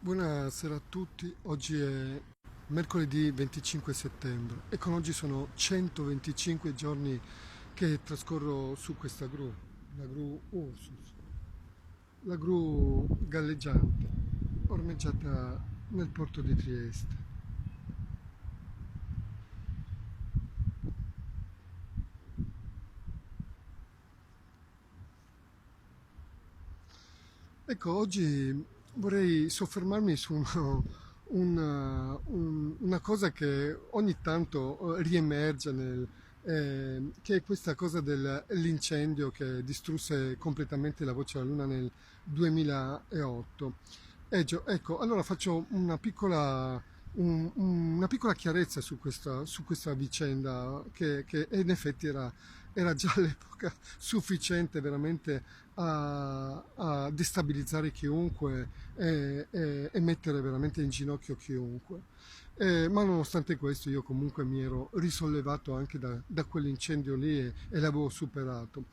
Buonasera a tutti, oggi è mercoledì 25 settembre e con oggi sono 125 giorni che trascorro su questa gru, la gru Ursus, la gru galleggiante, ormeggiata nel porto di Trieste. Ecco, oggi vorrei soffermarmi su una cosa che ogni tanto riemerge che è questa cosa dell'incendio che distrusse completamente la Voce della Luna nel 2008. Ecco, allora faccio una piccola chiarezza su questa vicenda che in effetti era già all'epoca sufficiente veramente a destabilizzare chiunque e mettere veramente in ginocchio chiunque. Ma nonostante questo io comunque mi ero risollevato anche da quell'incendio lì e l'avevo superato.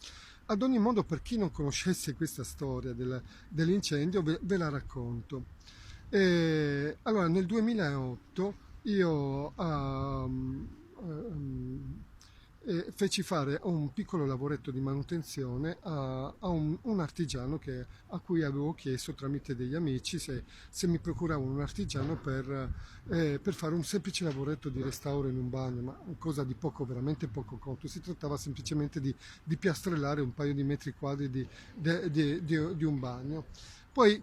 Ad ogni modo, per chi non conoscesse questa storia dell'incendio, ve la racconto. Allora, nel 2008 io feci fare un piccolo lavoretto di manutenzione a un artigiano a cui avevo chiesto tramite degli amici se mi procuravano un artigiano per fare un semplice lavoretto di restauro in un bagno, ma cosa di poco, veramente poco conto. Si trattava semplicemente di piastrellare un paio di metri quadri di un bagno. Poi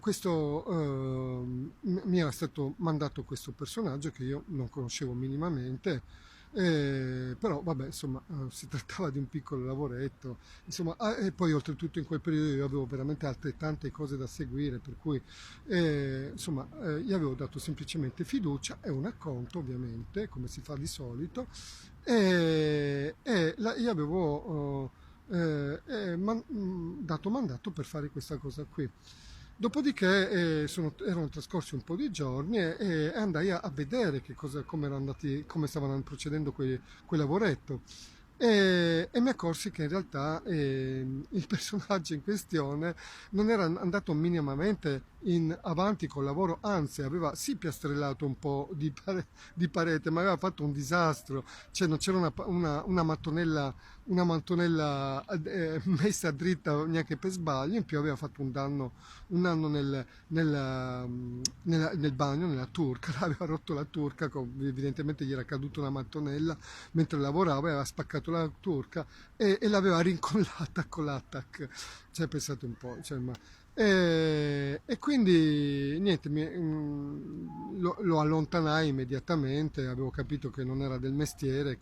mi era stato mandato questo personaggio che io non conoscevo minimamente, però vabbè, insomma, si trattava di un piccolo lavoretto, insomma, e poi oltretutto in quel periodo io avevo veramente altrettante cose da seguire, per cui insomma, gli avevo dato semplicemente fiducia e un acconto, ovviamente, come si fa di solito, gli avevo dato mandato per fare questa cosa qui. Dopodiché erano trascorsi un po' di giorni e andai a vedere come stavano procedendo quel lavoretto e mi accorsi che in realtà il personaggio in questione non era andato minimamente avanti col lavoro, anzi aveva sì piastrellato un po' di parete, ma aveva fatto un disastro, cioè non c'era una mattonella messa dritta neanche per sbaglio, in più aveva fatto un danno nel bagno, nella turca, aveva rotto la turca, evidentemente gli era caduta una mattonella mentre lavorava e aveva spaccato la turca e l'aveva rincollata con l'attack. Cioè, pensate un po', cioè, e quindi niente, lo allontanai immediatamente, avevo capito che non era del mestiere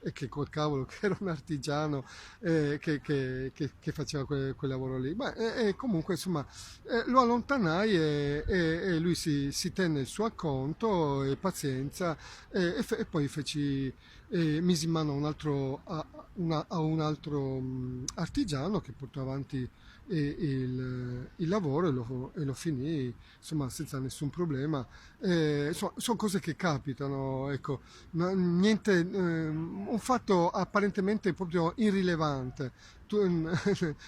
e che col cavolo che era un artigiano che faceva quel lavoro lì. Ma, e comunque insomma lo allontanai e lui si tenne il suo acconto e pazienza e poi misi in mano a un altro artigiano che portò avanti il lavoro e lo finì insomma senza nessun problema. Sono cose che capitano, ecco, niente, un fatto apparentemente proprio irrilevante.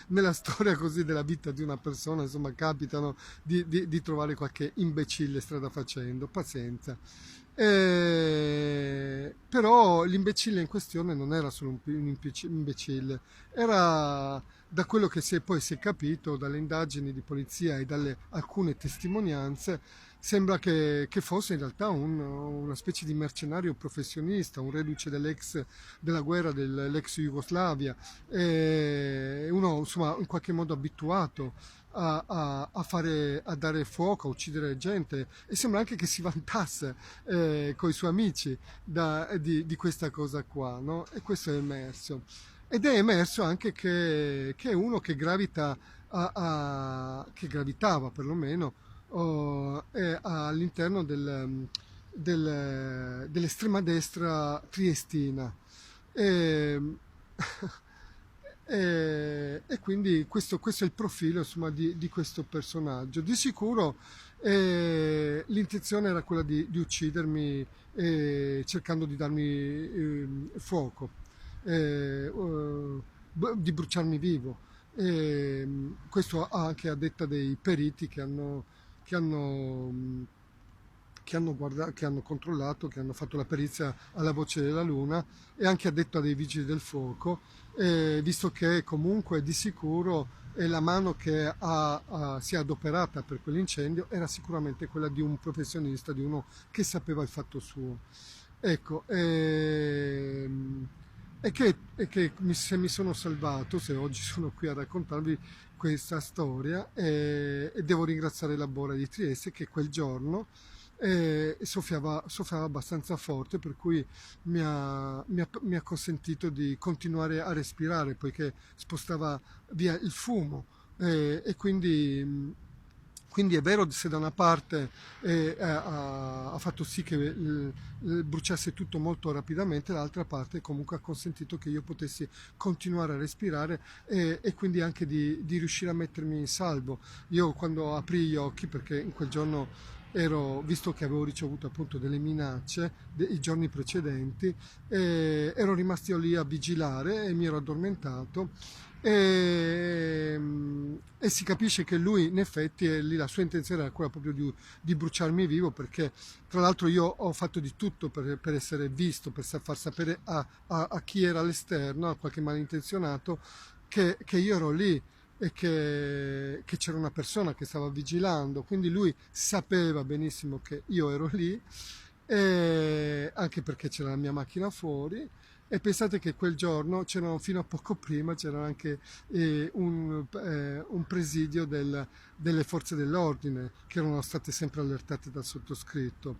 Nella storia così della vita di una persona, insomma, capitano di trovare qualche imbecille strada facendo, pazienza. Però l'imbecille in questione non era solo un imbecille, era da quello che poi si è capito dalle indagini di polizia e dalle alcune testimonianze, sembra che fosse in realtà una specie di mercenario professionista, un reduce della guerra dell'ex Jugoslavia, uno insomma in qualche modo abituato a dare fuoco, a uccidere gente e sembra anche che si vantasse con i suoi amici di questa cosa qua, no? E questo è emerso. Ed è emerso anche che è uno che che gravitava perlomeno all'interno dell'estrema destra triestina. E, e quindi questo è il profilo insomma, di questo personaggio. Di sicuro l'intenzione era quella di uccidermi cercando di darmi fuoco, di bruciarmi vivo. Questo anche a detta dei periti che hanno controllato, che hanno fatto la perizia alla voce della luna e anche a detta dei vigili del fuoco, visto che comunque di sicuro la mano che si è adoperata per quell'incendio era sicuramente quella di un professionista, di uno che sapeva il fatto suo. Ecco, se mi sono salvato, se oggi sono qui a raccontarvi questa storia, e devo ringraziare la Bora di Trieste che quel giorno soffiava abbastanza forte, per cui mi ha consentito di continuare a respirare, poiché spostava via il fumo. E quindi è vero se da una parte ha fatto sì che bruciasse tutto molto rapidamente, l'altra parte comunque ha consentito che io potessi continuare a respirare e quindi anche di riuscire a mettermi in salvo. Io quando aprì gli occhi, perché in quel giorno visto che avevo ricevuto appunto delle minacce i giorni precedenti, ero rimasto lì a vigilare e mi ero addormentato e si capisce che lui in effetti lì la sua intenzione era quella proprio di bruciarmi vivo, perché tra l'altro io ho fatto di tutto per essere visto, per far sapere a chi era all'esterno, a qualche malintenzionato, che io ero lì e che c'era una persona che stava vigilando, quindi lui sapeva benissimo che io ero lì, anche perché c'era la mia macchina fuori. E pensate che quel giorno c'erano, fino a poco prima, c'era anche un presidio delle forze dell'ordine che erano state sempre allertate dal sottoscritto.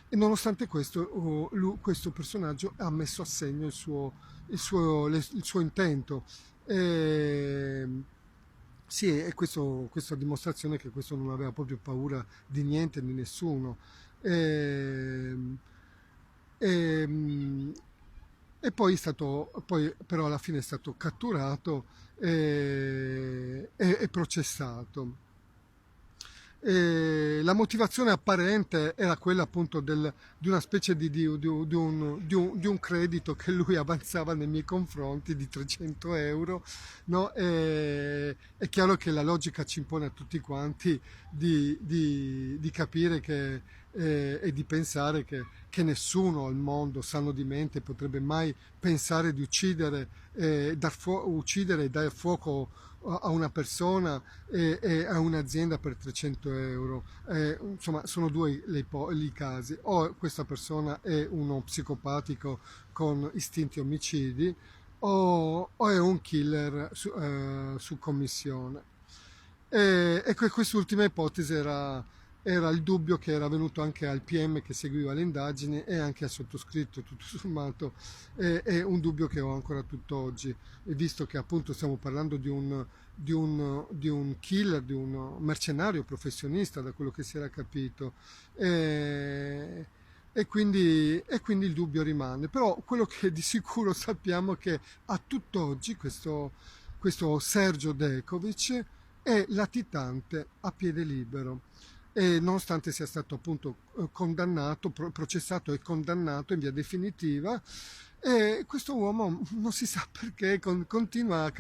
E nonostante questo, questo personaggio ha messo a segno il suo intento. E, sì, e questa dimostrazione che questo non aveva proprio paura di niente, di nessuno. E, e, poi però alla fine è stato catturato e processato. E la motivazione apparente era quella appunto di una specie di un credito che lui avanzava nei miei confronti di 300 euro, no? È chiaro che la logica ci impone a tutti quanti di capire e di pensare che nessuno al mondo sano di mente potrebbe mai pensare di uccidere e dare fuoco a una persona e a un'azienda per 300 euro. Insomma, sono due i casi: o questa persona è uno psicopatico con istinti omicidi, o è un killer su commissione. E quest'ultima ipotesi era il dubbio che era venuto anche al PM che seguiva le indagini e anche al sottoscritto, tutto sommato, è un dubbio che ho ancora tutt'oggi, e visto che appunto stiamo parlando di un killer, di un mercenario professionista, da quello che si era capito, e, e quindi il dubbio rimane. Però quello che di sicuro sappiamo è che a tutt'oggi questo Sergio Dekovic è latitante a piede libero, e nonostante sia stato appunto condannato, processato e condannato in via definitiva. E questo uomo non si sa perché continua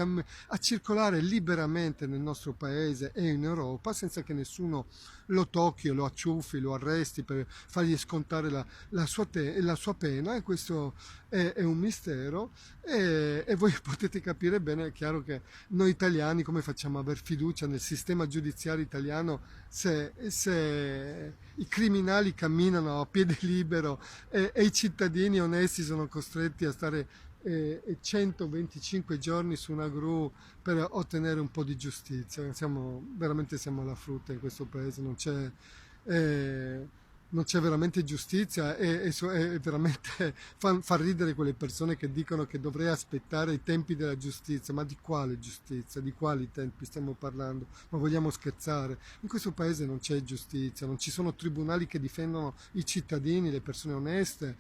a circolare liberamente nel nostro paese e in Europa senza che nessuno lo tocchi o lo acciuffi, lo arresti per fargli scontare la sua pena, e questo è un mistero. E voi potete capire bene, è chiaro che noi italiani come facciamo a aver fiducia nel sistema giudiziario italiano se i criminali camminano a piede libero e i cittadini onesti sono costretti a stare 125 giorni su una gru per ottenere un po' di giustizia. Veramente siamo alla frutta in questo paese, eh, non c'è veramente giustizia, e veramente fa ridere quelle persone che dicono che dovrei aspettare i tempi della giustizia. Ma di quale giustizia? Di quali tempi stiamo parlando? Ma vogliamo scherzare? In questo paese non c'è giustizia, non ci sono tribunali che difendono i cittadini, le persone oneste.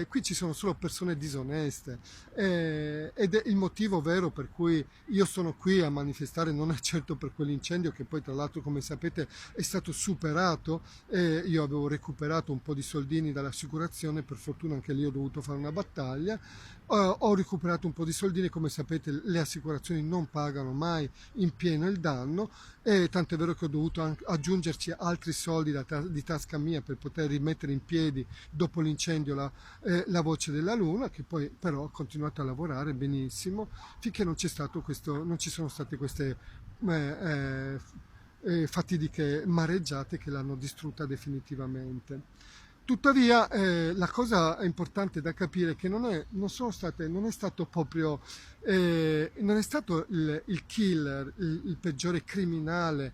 Qui ci sono solo persone disoneste, ed è il motivo vero per cui io sono qui a manifestare. Non è certo per quell'incendio che poi tra l'altro, come sapete, è stato superato. Io avevo recuperato un po' di soldini dall'assicurazione, per fortuna anche lì ho dovuto fare una battaglia, ho recuperato un po' di soldini, come sapete le assicurazioni non pagano mai in pieno il danno, e tant'è vero che ho dovuto aggiungerci altri soldi di tasca mia per poter rimettere in piedi dopo l'incendio la voce della Luna, che poi però ha continuato a lavorare benissimo finché non ci sono state queste eh, fatidiche mareggiate che l'hanno distrutta definitivamente. Tuttavia, la cosa importante da capire è che non è stato proprio, non è stato il killer, il peggiore criminale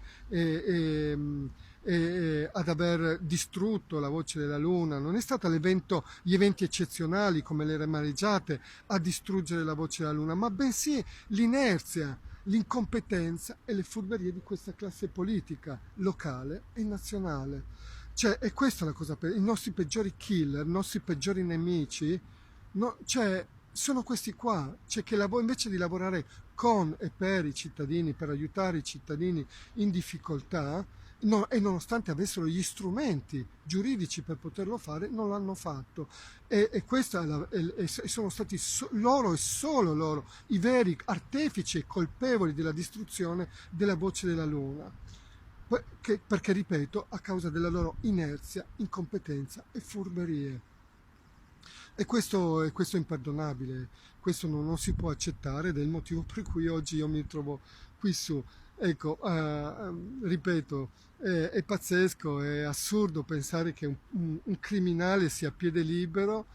ad aver distrutto la voce della Luna, non è stato gli eventi eccezionali come le mareggiate a distruggere la voce della Luna, ma bensì l'inerzia, l'incompetenza e le furberie di questa classe politica locale e nazionale. Cioè, è questa la cosa, i nostri peggiori killer, i nostri peggiori nemici, cioè, sono questi qua, cioè che invece di lavorare con e per i cittadini, per aiutare i cittadini in difficoltà, e nonostante avessero gli strumenti giuridici per poterlo fare, non l'hanno fatto. E questa e sono stati loro e solo loro i veri artefici e colpevoli della distruzione della voce della Luna. Perché, ripeto, a causa della loro inerzia, incompetenza e furberie. Questo è imperdonabile, questo non si può accettare ed è il motivo per cui oggi io mi trovo qui su. Ecco, ripeto, è pazzesco, è assurdo pensare che un criminale sia a piede libero,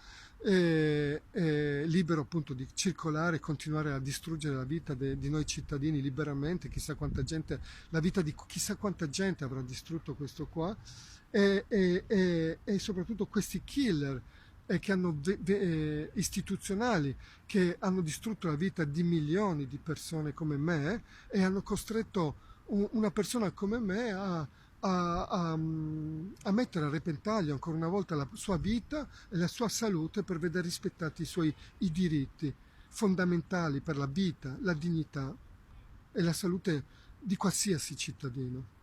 libero appunto di circolare e continuare a distruggere la vita di noi cittadini liberamente, chissà quanta gente, la vita di chissà quanta gente avrà distrutto questo qua, e soprattutto questi killer che istituzionali che hanno distrutto la vita di milioni di persone come me e hanno costretto una persona come me a mettere a repentaglio ancora una volta la sua vita e la sua salute per vedere rispettati i diritti fondamentali per la vita, la dignità e la salute di qualsiasi cittadino.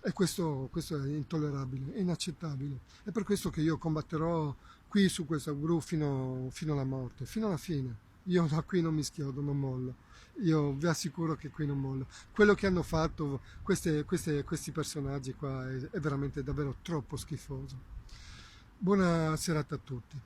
E questo è intollerabile, è inaccettabile. È per questo che io combatterò qui su questo gru fino alla morte, fino alla fine. Io da qui non mi schiodo, non mollo. Io vi assicuro che qui non mollo. Quello che hanno fatto questi personaggi qua è veramente davvero troppo schifoso. Buona serata a tutti.